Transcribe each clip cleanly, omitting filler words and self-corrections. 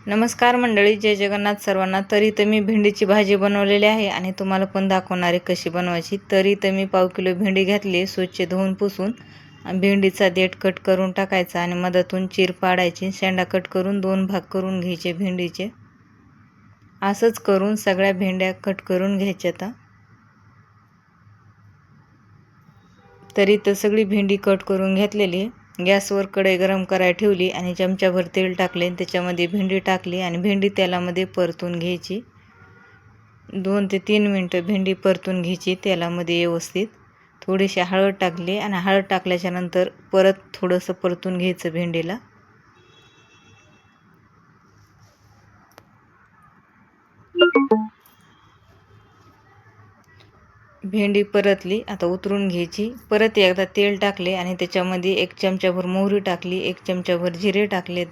नमस्कार मंडळी, जय जगन्नाथ सर्वांना. तर इथं मी भेंडीची भाजी बनवलेली आहे आणि तुम्हाला पण दाखवणार आहे कशी बनवायची. तर इथं मी 1/2 किलो भेंडी घेतली, स्वच्छ धुवून पुसून. भेंडीचा देठ कट करून टाकायचा आणि मधातून चीर पाडायची. शेंडा कट करून 2 भाग करून घ्यायचे भेंडीचे. असंच करून सगळ्या भेंड्या कट करून घ्यायच्या. तर इथं सगळी भेंडी कट करून घेतलेली आहे. गॅसवर कढई गरम करायला ठेवली आणि चमच्याभर तेल टाकले. त्याच्यामध्ये भेंडी टाकली आणि भेंडी तेलामध्ये परतून घ्यायची. 2 ते 3 मिनटं भेंडी परतून घ्यायची तेलामध्ये व्यवस्थित. थोडीशी हळद टाकली आणि हळद टाकल्याच्या नंतर परत थोडंसं परतून घ्यायचं भेंडीला. भेंडी परतली, आता उतरून घ्यायची. परत एकदा तेल टाकले आणि त्याच्यामध्ये 1 चमचाभर मोहरी टाकली, 1 चमचाभर जिरे टाकले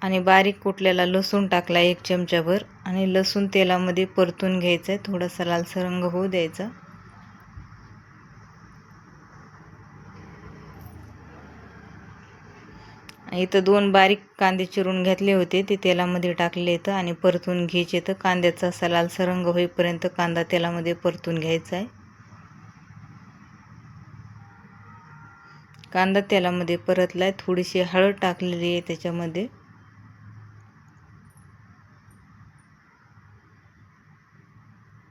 आणि बारीक कुटलेला लसूण टाकला 1 चमचाभर आणि लसूण तेलामध्ये परतून घ्यायचं आहे. थोडासा लालसर रंग होऊ द्यायचा. इथं 2 बारीक कांदे चिरून घेतले होते, ते तेलामध्ये टाकले इथं आणि परतून घ्यायचे. तर कांद्याचा असा लालसर रंग होईपर्यंत कांदा तेलामध्ये परतून घ्यायचा आहे. कांदा तेलामध्ये परतलाय. थोडीशी हळद टाकलेली आहे त्याच्यामध्ये.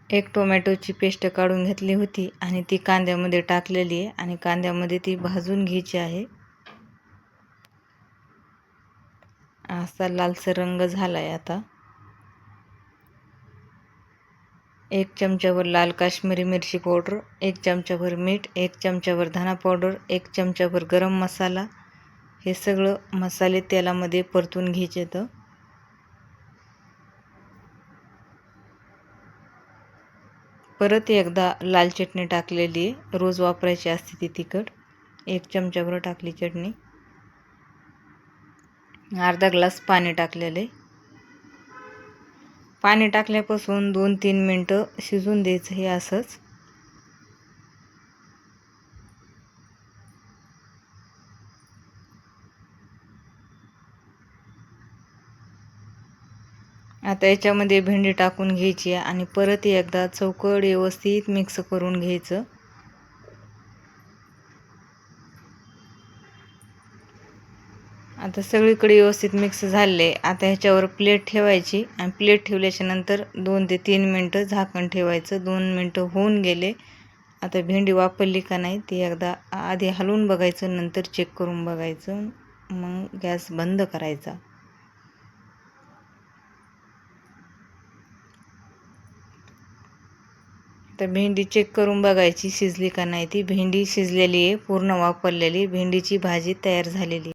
एक टोमॅटोची पेस्ट काढून घेतली होती आणि ती कांद्यामध्ये टाकलेली आहे आणि कांद्यामध्ये ती भाजून घ्यायची आहे. असा लालसर रंग झालाय. आता 1 चमचाभर लाल काश्मीरी मिरची पावडर, 1 चमचाभर मीठ, 1 चमचाभर धना पावडर, 1 चमचाभर गरम मसाला, हे सगळं मसाले तेलामध्ये परतून घ्यायचे. तर परत एकदा लाल चटणी टाकलेली आहे, रोज वापरायची असते ती तिखट. 1 चमचाभर टाकली चटणी. अर्धा ग्लास पाणी टाकलेले. पाणी टाकल्यापासून 2-3 मिनटं शिजून द्यायचं हे असंच. आता याच्यामध्ये भेंडी टाकून घ्यायची आणि परत एकदा चौकट व्यवस्थित मिक्स करून घ्यायचं. आता सगळीकडे व्यवस्थित मिक्स झाले. आता ह्याच्यावर प्लेट ठेवायची आणि प्लेट ठेवल्याच्या नंतर 2 ते 3 मिनटं झाकण ठेवायचं. 2 मिनटं होऊन गेले. आता भेंडी वापरली का नाही ती एकदा आधी हलवून बघायचं, नंतर चेक करून बघायचं, मग गॅस बंद करायचा. तर भेंडी चेक करून बघायची शिजली का नाही. ती भेंडी शिजलेली आहे, पूर्ण वापरलेली भेंडीची भाजी तयार झालेली.